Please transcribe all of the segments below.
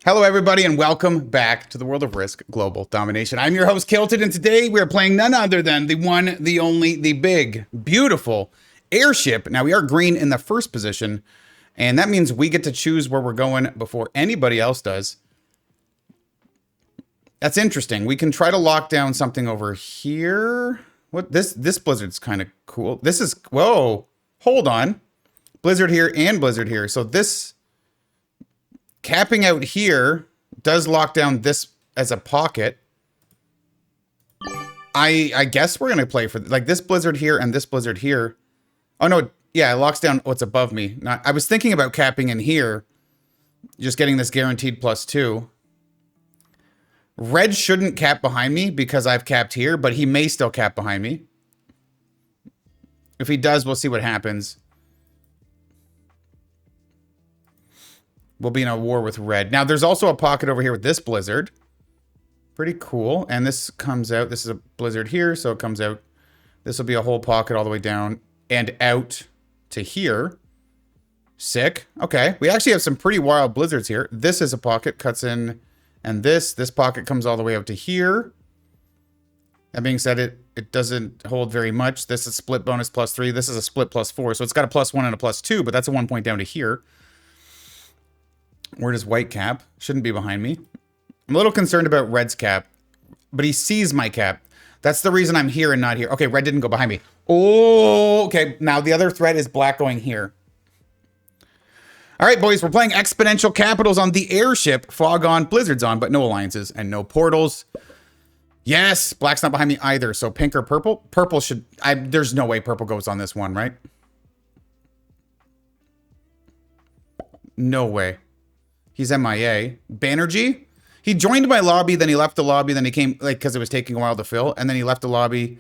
Hello, everybody, and welcome back to the world of Risk Global Domination. I'm your host, Kylted, and today we are playing none other than the one, the only, the big, beautiful Airship. Now, we are green in the first position, and that means we get to choose where we're going before anybody else does. That's interesting. We can try to lock down something over here. What? This blizzard's kind of cool. This is... Whoa. Hold on. Blizzard here and blizzard here. So this... Capping out here does lock down this as a pocket. I guess we're going to play for... Like, this blizzard here and this blizzard here. Oh, no. Yeah, it locks down what's above me. Not, I was thinking about capping in here. Just getting this guaranteed +2. Red shouldn't cap behind me because I've capped here, but he may still cap behind me. If he does, we'll see what happens. We'll be in a war with red. Now, there's also a pocket over here with this blizzard. Pretty cool. And this comes out. This is a blizzard here, so it comes out. This will be a whole pocket all the way down and out to here. Sick. Okay. We actually have some pretty wild blizzards here. This is a pocket, cuts in, and this pocket comes all the way out to here. That being said, it doesn't hold very much. This is split bonus +3. This is a split +4. So it's got a +1 and a +2, but that's a 1 point down to here. Where does white cap? Shouldn't be behind me. I'm a little concerned about red's cap, but he sees my cap. That's the reason I'm here and not here. Okay, red didn't go behind me. Oh, okay. Now the other threat is black going here. All right, boys, we're playing exponential capitals on the Airship. Fog on, blizzards on, but no alliances and no portals. Yes, black's not behind me either. So pink or purple? Purple should... there's no way purple goes on this one, right? No way. He's MIA. Banerjee? He joined my lobby, then he left the lobby, then he came... Like, because it was taking a while to fill. And then he left the lobby.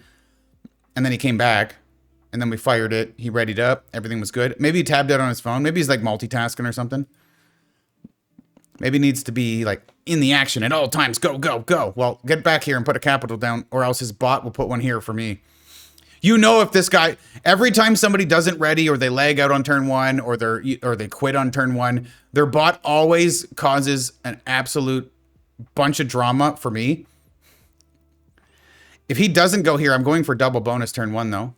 And then he came back. And then we fired it. He readied up. Everything was good. Maybe he tabbed out on his phone. Maybe he's like multitasking or something. Maybe he needs to be like in the action at all times. Go, go, go. Well, get back here and put a capital down, or else his bot will put one here for me. You know, if this guy, every time somebody doesn't ready or they lag out on turn 1 or they quit on turn 1, their bot always causes an absolute bunch of drama for me. If he doesn't go here, I'm going for double bonus turn 1 though.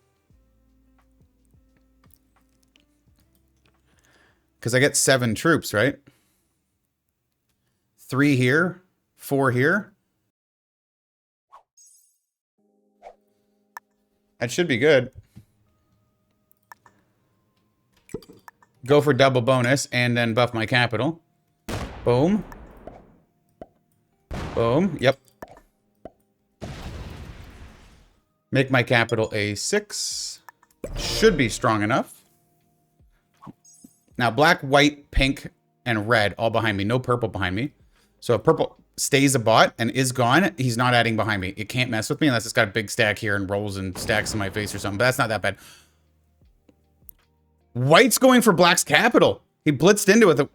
Because I get 7 troops, right? 3 here, 4 here. That should be good. Go for double bonus and then buff my capital. Boom. Boom. Yep. Make my capital a 6. Should be strong enough. Now, black, white, pink, and red all behind me. No purple behind me. So if purple stays a bot and is gone, he's not adding behind me. It can't mess with me unless it's got a big stack here and rolls and stacks in my face or something. But that's not that bad. White's going for black's capital. He blitzed into it.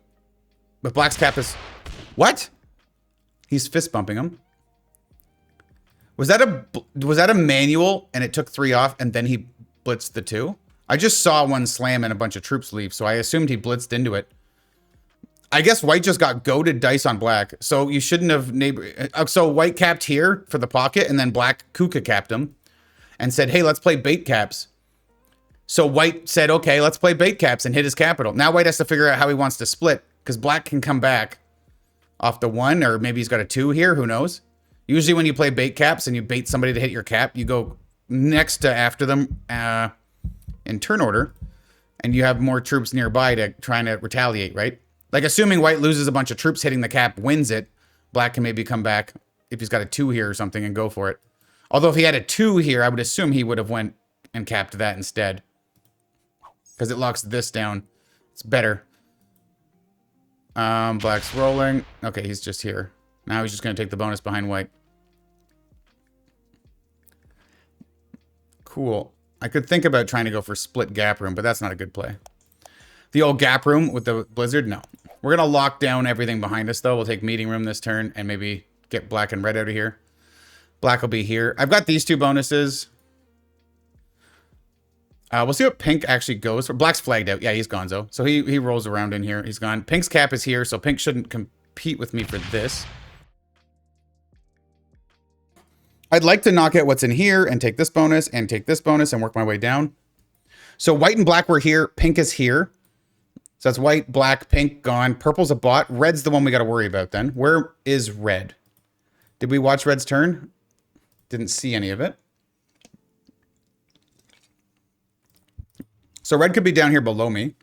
But black's cap is... What? He's fist bumping him. Was that a manual and it took 3 off and then he blitzed the 2? I just saw one slam and a bunch of troops leave, so I assumed he blitzed into it. I guess white just got goated dice on black, so you shouldn't have so white capped here for the pocket, and then black Kuka capped him and said, hey, let's play bait caps. So white said, okay, let's play bait caps and hit his capital. Now white has to figure out how he wants to split, because black can come back off the 1, or maybe he's got a 2 here, who knows? Usually when you play bait caps and you bait somebody to hit your cap, you go next to after them in turn order, and you have more troops nearby to trying to retaliate, right? Like, assuming white loses a bunch of troops hitting the cap, wins it, black can maybe come back if he's got a 2 here or something and go for it. Although if he had a 2 here, I would assume he would have went and capped that instead. Because it locks this down. It's better. Black's rolling. Okay, he's just here. Now he's just going to take the bonus behind white. Cool. I could think about trying to go for split gap room, but that's not a good play. The old gap room with the blizzard? No. We're going to lock down everything behind us, though. We'll take meeting room this turn and maybe get black and red out of here. Black will be here. I've got these 2 bonuses. We'll see what pink actually goes for. Black's flagged out. Yeah, he's gonzo. So he rolls around in here. He's gone. Pink's cap is here, so pink shouldn't compete with me for this. I'd like to knock out what's in here and take this bonus and take this bonus and work my way down. So white and black were here. Pink is here. So that's white, black, pink, gone. Purple's a bot. Red's the one we got to worry about then. Where is red? Did we watch red's turn? Didn't see any of it. So red could be down here below me.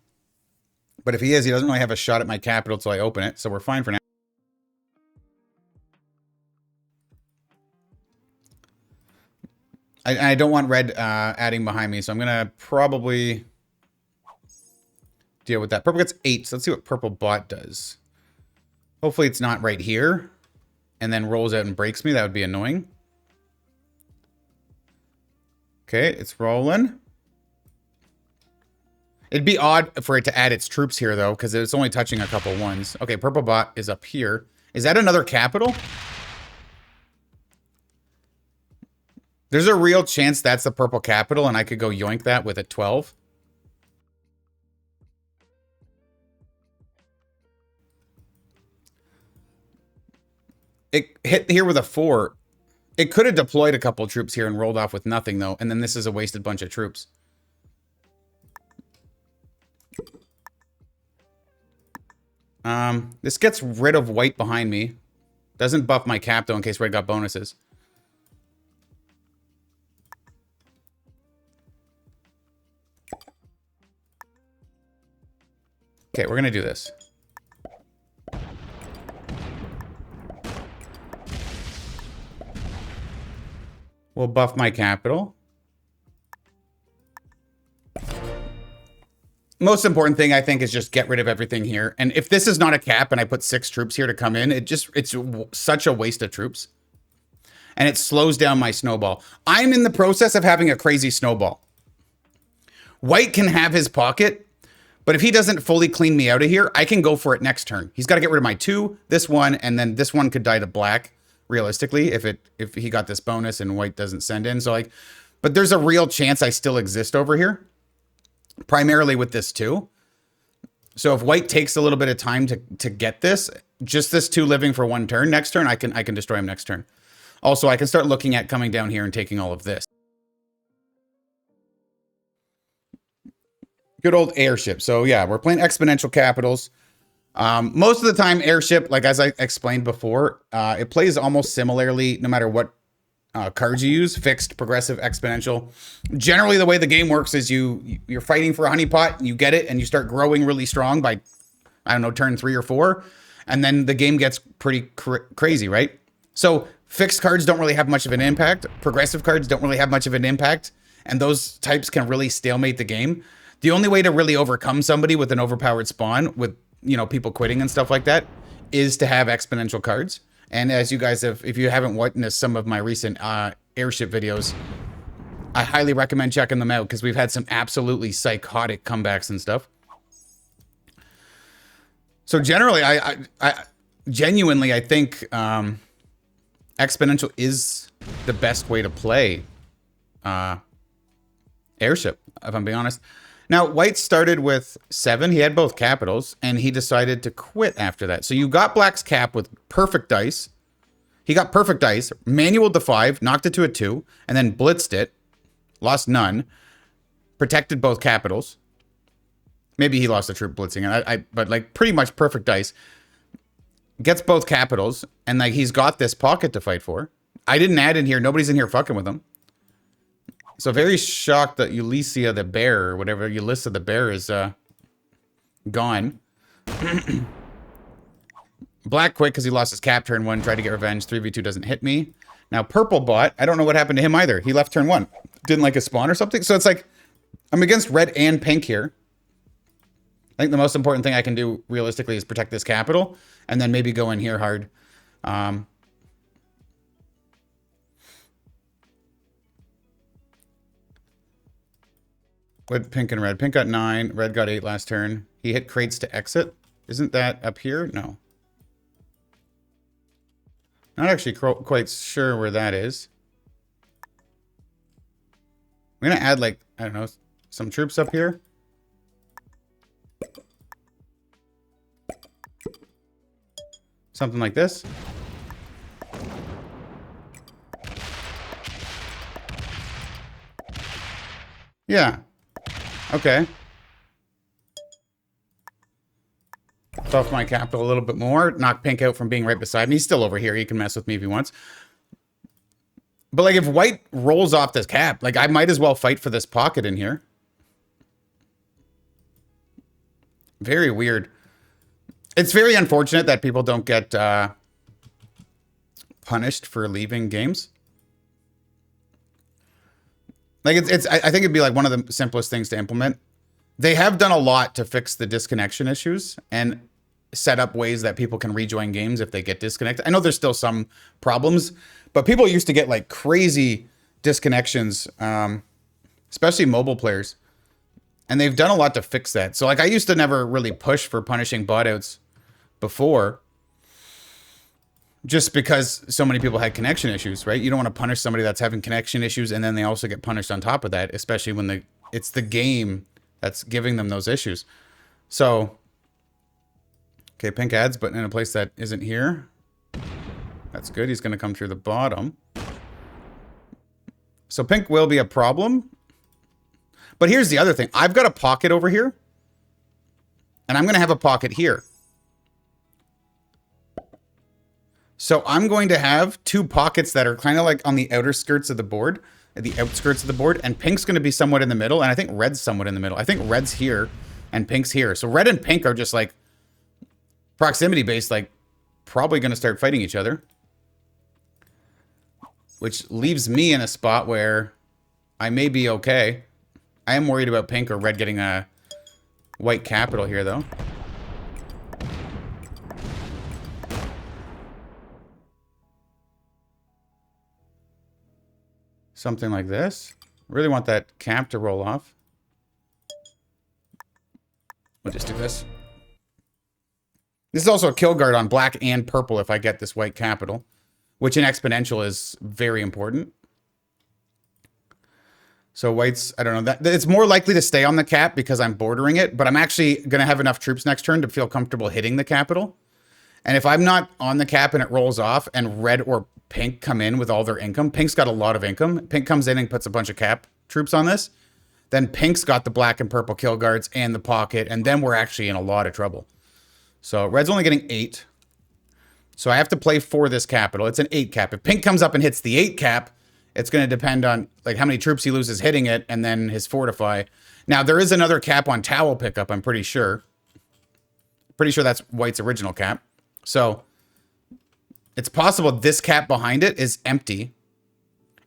But if he is, he doesn't really have a shot at my capital till I open it. So we're fine for now. I don't want red adding behind me. So I'm going to probably deal with that. Purple gets 8. So let's see what purple bot does. Hopefully it's not right here. And then rolls out and breaks me. That would be annoying. Okay, it's rolling. It'd be odd for it to add its troops here, though, because it's only touching a couple ones. Okay, purple bot is up here. Is that another capital? There's a real chance that's the purple capital, and I could go yoink that with a 12. It hit here with a 4. It could have deployed a couple troops here and rolled off with nothing, though, and then this is a wasted bunch of troops. This gets rid of white behind me. Doesn't buff my cap, though, in case red got bonuses. Okay, we're going to do this. We'll buff my capital. Most important thing, I think, is just get rid of everything here. And if this is not a cap and I put 6 troops here to come in, it's such a waste of troops. And it slows down my snowball. I'm in the process of having a crazy snowball. White can have his pocket, but if he doesn't fully clean me out of here, I can go for it next turn. He's got to get rid of my 2, this one, and then this one could die to black, realistically, if he got this bonus and white doesn't send in. So, like, but there's a real chance I still exist over here. Primarily with this 2. So if white takes a little bit of time to get this, just this 2 living for 1 turn, next turn I can destroy him next turn. Also, I can start looking at coming down here and taking all of this. Good old Airship. So yeah, we're playing exponential capitals. Most of the time, Airship, like as I explained before, it plays almost similarly no matter what cards you use, fixed, progressive, exponential. Generally, the way the game works is you're fighting for a honeypot, you get it, and you start growing really strong by, I don't know, turn 3 or 4, and then the game gets pretty crazy, right? So fixed cards don't really have much of an impact. Progressive cards don't really have much of an impact, and those types can really stalemate the game. The only way to really overcome somebody with an overpowered spawn, with, you know, people quitting and stuff like that, is to have exponential cards. And as you guys have, if you haven't witnessed some of my recent Airship videos, I highly recommend checking them out because we've had some absolutely psychotic comebacks and stuff. So generally, I genuinely, I think exponential is the best way to play Airship, if I'm being honest. Now, white started with 7. He had both capitals, and he decided to quit after that. So you got black's cap with perfect dice. He got perfect dice, manual to 5, knocked it to a 2, and then blitzed it, lost none, protected both capitals. Maybe he lost a troop blitzing, but like pretty much perfect dice. Gets both capitals, and like he's got this pocket to fight for. I didn't add in here. Nobody's in here fucking with him. So very shocked that Ulysses the bear, or whatever, Ulysses the bear is gone. Black quit because he lost his cap turn 1, tried to get revenge. 3v2 doesn't hit me. Now purple bot, I don't know what happened to him either. He left turn 1. Didn't like his spawn or something. So it's like, I'm against red and pink here. I think the most important thing I can do realistically is protect this capital, and then maybe go in here hard. With pink and red. Pink got 9. Red got 8 last turn. He hit crates to exit. Isn't that up here? No. Not actually quite sure where that is. I'm going to add, like, I don't know, some troops up here. Something like this. Yeah. Okay. Buff my capital a little bit more. Knock pink out from being right beside me. He's still over here. He can mess with me if he wants. But, like, if white rolls off this cap, like, I might as well fight for this pocket in here. Very weird. It's very unfortunate that people don't get punished for leaving games. Like, I think it'd be, like, one of the simplest things to implement. They have done a lot to fix the disconnection issues and set up ways that people can rejoin games if they get disconnected. I know there's still some problems, but people used to get like crazy disconnections, especially mobile players. And they've done a lot to fix that. So like I used to never really push for punishing bot outs before, just because so many people had connection issues, right? You don't want to punish somebody that's having connection issues and then they also get punished on top of that, especially when it's the game that's giving them those issues. So, okay, pink adds, but in a place that isn't here. That's good. He's going to come through the bottom. So pink will be a problem. But here's the other thing. I've got a pocket over here. And I'm going to have a pocket here. So I'm going to have two pockets that are kind of like on the outer skirts of the board. The outskirts of the board. And pink's going to be somewhat in the middle. And I think red's somewhat in the middle. I think red's here and pink's here. So red and pink are just like proximity based, like probably going to start fighting each other. Which leaves me in a spot where I may be okay. I am worried about pink or red getting a white capital here, though. Something like this. Really want that cap to roll off. We'll just do this. This is also a kill guard on black and purple if I get this white capital, which in exponential is very important. So white's, I don't know, that it's more likely to stay on the cap because I'm bordering it, but I'm actually going to have enough troops next turn to feel comfortable hitting the capital. And if I'm not on the cap and it rolls off and red or pink come in with all their income, pink's got a lot of income. Pink comes in and puts a bunch of cap troops on this. Then pink's got the black and purple kill guards and the pocket, and then we're actually in a lot of trouble. So red's only getting 8. So I have to play for this capital. It's an 8 cap. If pink comes up and hits the 8 cap, it's going to depend on like how many troops he loses hitting it and then his fortify. Now, there is another cap on towel pickup, I'm pretty sure. Pretty sure that's white's original cap. So it's possible this cap behind it is empty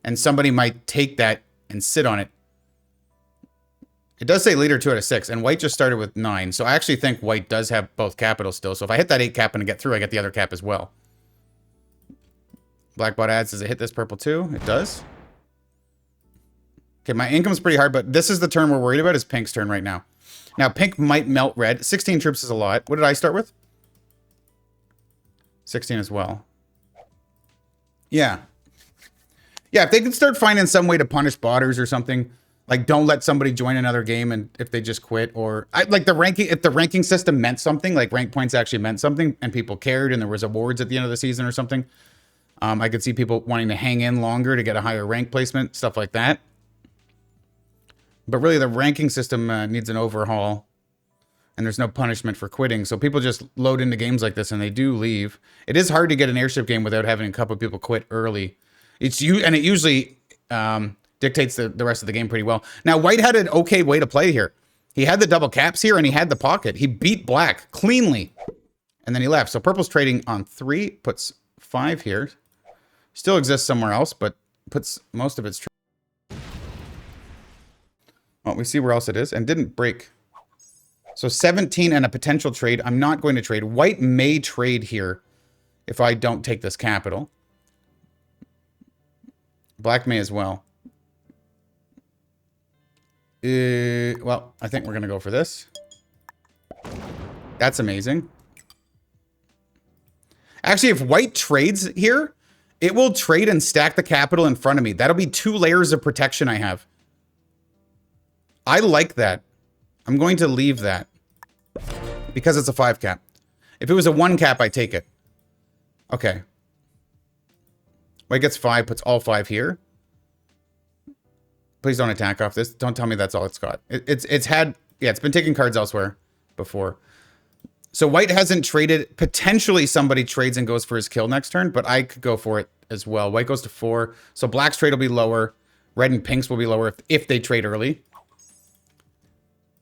and somebody might take that and sit on it. It does say leader 2 out of 6, and white just started with 9. So I actually think white does have both capitals still. So if I hit that 8 cap and I get through, I get the other cap as well. Blackbot adds, does it hit this purple too? It does. Okay, my income's pretty hard, but this is the turn we're worried about, is pink's turn right now. Now, pink might melt red. 16 troops is a lot. What did I start with? 16 as well. Yeah. Yeah, if they can start finding some way to punish botters or something, like don't let somebody join another game and if they just quit, or like the ranking, if the ranking system meant something, like rank points actually meant something and people cared and there was awards at the end of the season or something. I could see people wanting to hang in longer to get a higher rank placement, stuff like that. But really the ranking system needs an overhaul and there's no punishment for quitting. So people just load into games like this and they do leave. It is hard to get an airship game without having a couple of people quit early. It usually dictates the rest of the game pretty well. Now, white had an okay way to play here. He had the double caps here and he had the pocket. He beat black cleanly and then he left. So purple's trading on 3, puts 5 here. Still exists somewhere else, but puts most of its... Well, we see where else it is and didn't break. So 17 and a potential trade. I'm not going to trade. White may trade here if I don't take this capital. Black may as well. Well, I think we're going to go for this. That's amazing. Actually, if white trades here, it will trade and stack the capital in front of me. That'll be 2 layers of protection I have. I like that. I'm going to leave that because it's a 5 cap. If it was a 1 cap, I take it. Okay. White gets 5, puts all 5 here. Please don't attack off this. Don't tell me that's all it's got. It's had... Yeah, it's been taking cards elsewhere before. So white hasn't traded. Potentially somebody trades and goes for his kill next turn, but I could go for it as well. White goes to 4. So black's trade will be lower. Red and pink's will be lower if they trade early.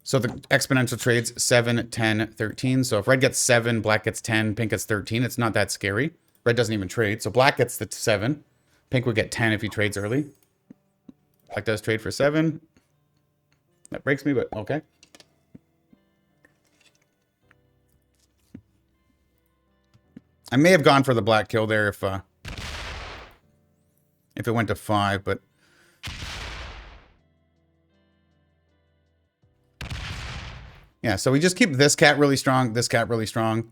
So the exponential trades 7, 10, 13. So if red gets 7, black gets 10, pink gets 13. It's not that scary. Red doesn't even trade. So black gets the 7. Pink would get 10 if he trades early. Black does trade for 7. That breaks me, but okay. I may have gone for the black kill there if it went to 5, but... Yeah, so we just keep this cat really strong, this cat really strong.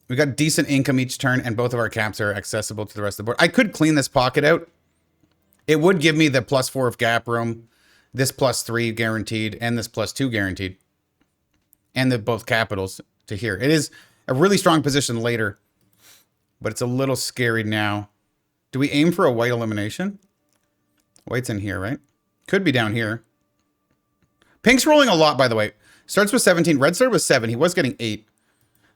We got decent income each turn, and both of our caps are accessible to the rest of the board. I could clean this pocket out. It would give me the +4 of gap room, this +3 guaranteed, and this +2 guaranteed. And the both capitals to here. It is a really strong position later, but it's a little scary now. Do we aim for a white elimination? White's in here, right? Could be down here. Pink's rolling a lot, by the way. Starts with 17. Red started with 7. He was getting 8.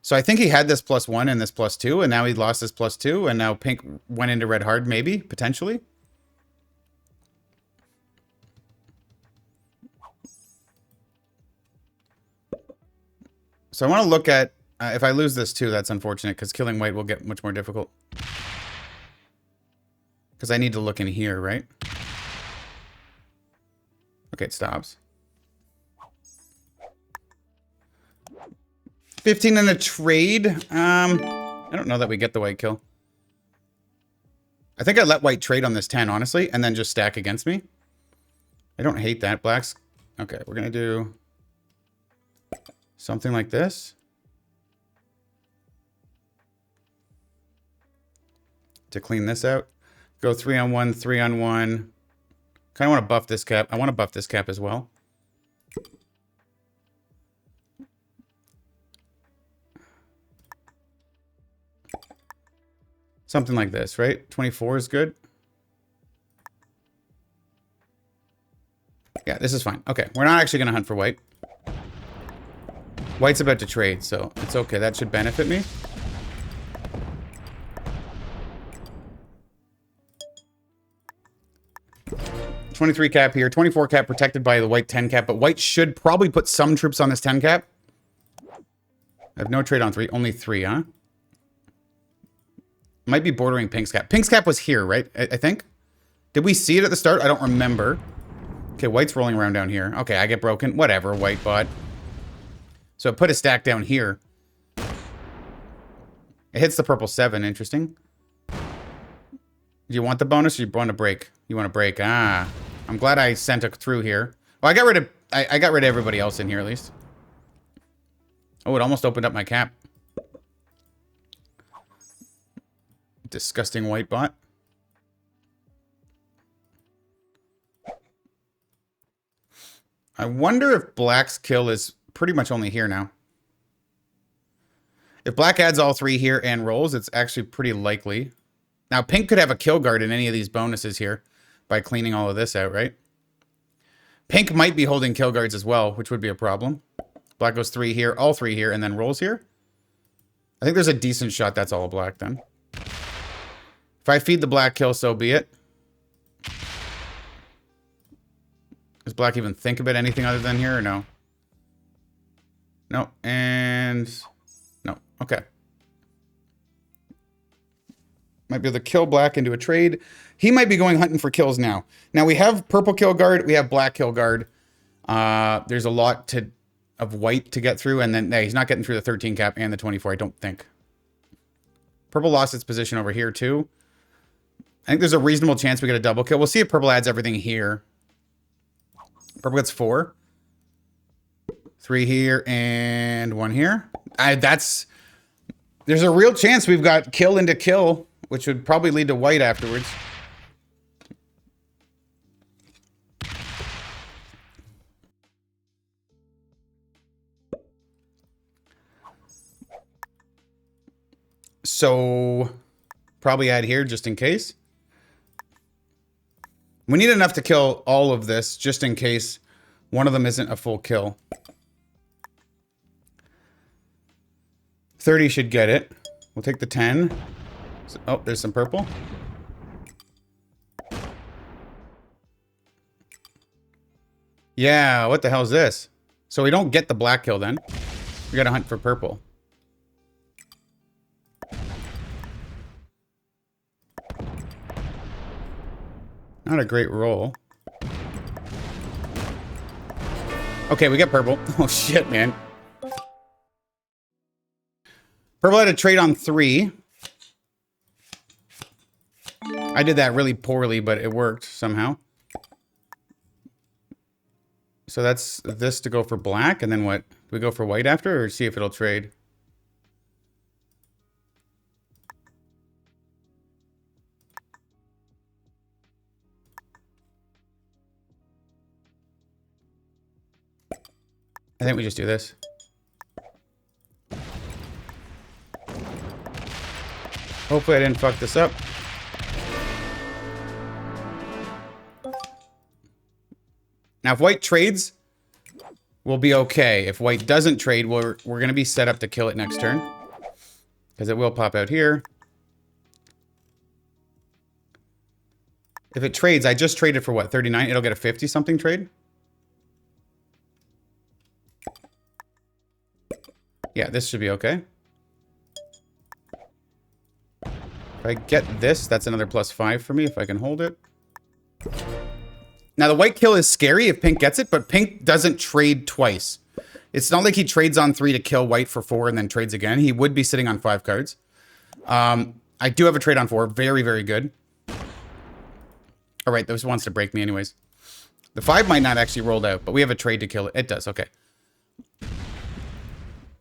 So I think he had this +1 and this +2, and now he lost this +2, and now pink went into red hard, maybe, potentially. So I want to look at, if I lose this too, that's unfortunate, because killing white will get much more difficult. Because I need to look in here, right? Okay, it stops. 15 in a trade. I don't know that we get the white kill. I think I let white trade on this 10, honestly, and then just stack against me. I don't hate that. Blacks. Okay, we're going to do something like this. To clean this out. Go 3-on-1, 3-on-1. Kind of want to buff this cap. I want to buff this cap as well. Something like this, right? 24 is good. Yeah, this is fine. Okay, we're not actually going to hunt for white. White's about to trade, so it's okay. That should benefit me. $23 cap here. 24 cap protected by the white 10 cap, but white should probably put some troops on this 10 cap. I have no trade on 3. Only 3, huh? Might be bordering pink's cap. Pink's cap was here, right? I think. Did we see it at the start? I don't remember. Okay, white's rolling around down here. Okay, I get broken. Whatever, white bot. So it put a stack down here. It hits the purple 7. Interesting. Do you want the bonus or you want to break? You want to break. Ah. I'm glad I sent it through here. Well, I got rid of everybody else in here at least. Oh, it almost opened up my cap. Disgusting white bot. I wonder if black's kill is pretty much only here now. If black adds all 3 here and rolls, it's actually pretty likely. Now, pink could have a kill guard in any of these bonuses here by cleaning all of this out, right? Pink might be holding kill guards as well, which would be a problem. Black goes 3 here, all 3 here, and then rolls here. I think there's a decent shot that's all black then. If I feed the black kill, so be it. Does black even think about anything other than here or no? No, and no. Okay. Might be able to kill black into a trade. He might be going hunting for kills now. Now we have purple kill guard. We have black kill guard. There's a lot of white to get through. And then he's not getting through the 13 cap and the 24, I don't think. Purple lost its position over here too. I think there's a reasonable chance we get a double kill. We'll see if purple adds everything here. Purple gets 4. 3 here and 1 here. There's a real chance we've got kill into kill, which would probably lead to white afterwards. So probably add here just in case. We need enough to kill all of this just in case one of them isn't a full kill. 30 should get it. We'll take the 10. Oh, there's some purple. Yeah, what the hell is this? So we don't get the black kill then. We gotta hunt for purple. Not a great roll. Okay, we get purple. Oh shit, man. Purple had a trade on 3. I did that really poorly, but it worked somehow. So that's this to go for black, and then what? Do we go for white after, or see if it'll trade? I think we just do this. Hopefully I didn't fuck this up. Now, if white trades, we'll be okay. If white doesn't trade, we're going to be set up to kill it next turn. Because it will pop out here. If it trades, I just traded for what, 39? It'll get a 50-something trade? Yeah, this should be okay. If I get this, that's another +5 for me if I can hold it. Now, the white kill is scary if pink gets it, but pink doesn't trade twice. It's not like he trades on 3 to kill white for 4 and then trades again. He would be sitting on 5 cards. I do have a trade on 4. Very, very good. All right, this wants to break me anyways. The 5 might not actually roll out, but we have a trade to kill it. It does, okay.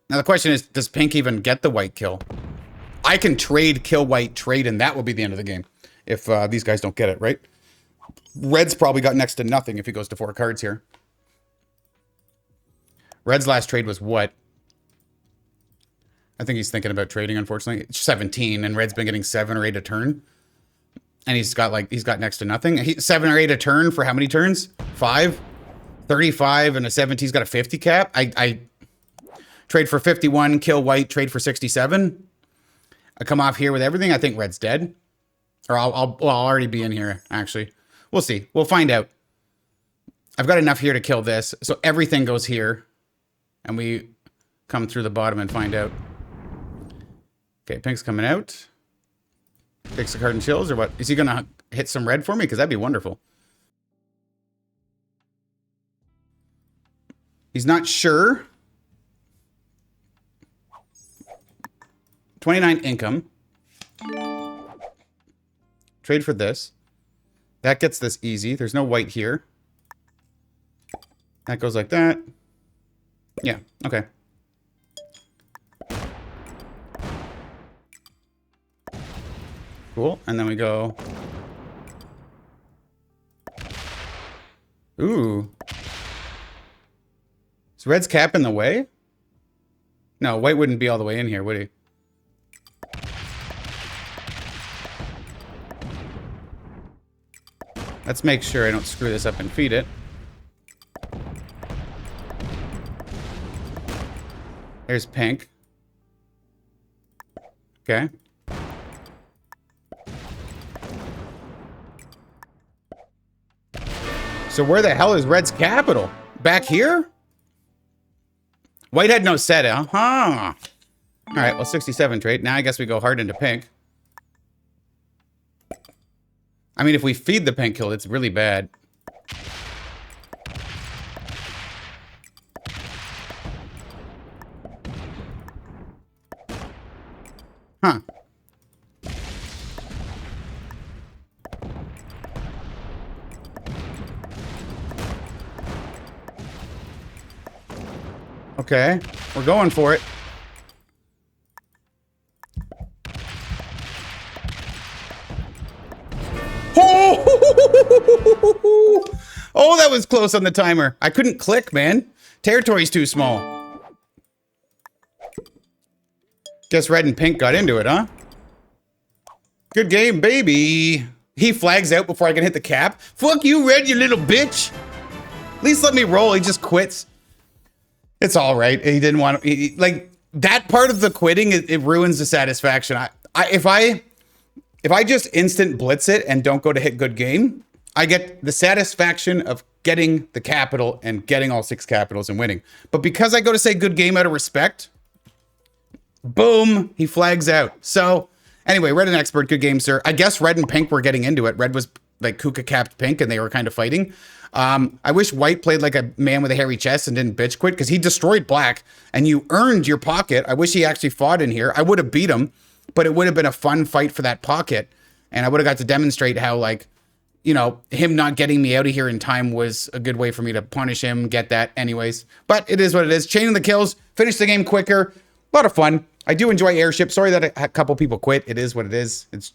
Now, the question is, does pink even get the white kill? I can trade, kill white, trade, and that will be the end of the game. If these guys don't get it, right? Red's probably got next to nothing if he goes to 4 cards here. Red's last trade was what? I think he's thinking about trading, unfortunately. It's 17, and Red's been getting 7 or 8 a turn. And he's got next to nothing. 7 or 8 a turn for how many turns? 5? 35 and a 17. He's got a 50 cap. I trade for 51, kill white, trade for 67. I come off here with everything. I think Red's dead. Or I'll already be in here, actually. We'll see. We'll find out. I've got enough here to kill this. So everything goes here. And we come through the bottom and find out. Okay, pink's coming out. Takes a card and chills, or what? Is he going to hit some red for me? Because that'd be wonderful. He's not sure. 29 income. Trade for this. That gets this easy. There's no white here. That goes like that. Yeah, okay. Cool. And then we go. Ooh. Is red's cap in the way? No, white wouldn't be all the way in here, would he? Let's make sure I don't screw this up and feed it. There's pink. Okay. So where the hell is red's capital? Back here? White had no set, huh? All right, well, 67 trade. Now I guess we go hard into pink. I mean, if we feed the pink kill, it's really bad. Huh. Okay, we're going for it. Oh, that was close on the timer. I couldn't click, man. Territory's too small. Guess red and pink got into it, huh? Good game, baby. He flags out before I can hit the cap. Fuck you, Red, you little bitch. At least let me roll. He just quits. It's all right. He didn't want to, like, that part of the quitting, it ruins the satisfaction. If I just instant blitz it and don't go to hit good game, I get the satisfaction of getting the capital and getting all 6 capitals and winning. But because I go to say good game out of respect, boom, he flags out. So anyway, Red and Expert, good game, sir. I guess Red and Pink were getting into it. Red was like Kuka capped Pink and they were kind of fighting. I wish White played like a man with a hairy chest and didn't bitch quit because he destroyed Black and you earned your pocket. I wish he actually fought in here. I would have beat him, but it would have been a fun fight for that pocket. And I would have got to demonstrate how, like, you know, him not getting me out of here in time was a good way for me to punish him, get that anyways. But it is what it is. Chaining the kills, finish the game quicker. A lot of fun. I do enjoy Airship. Sorry that a couple people quit. It is what it is. It's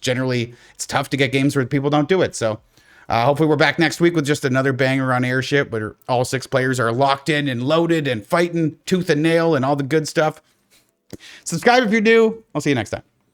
tough to get games where people don't do it. So hopefully we're back next week with just another banger on Airship, where all 6 players are locked in and loaded and fighting tooth and nail and all the good stuff. Subscribe if you're new. I'll see you next time.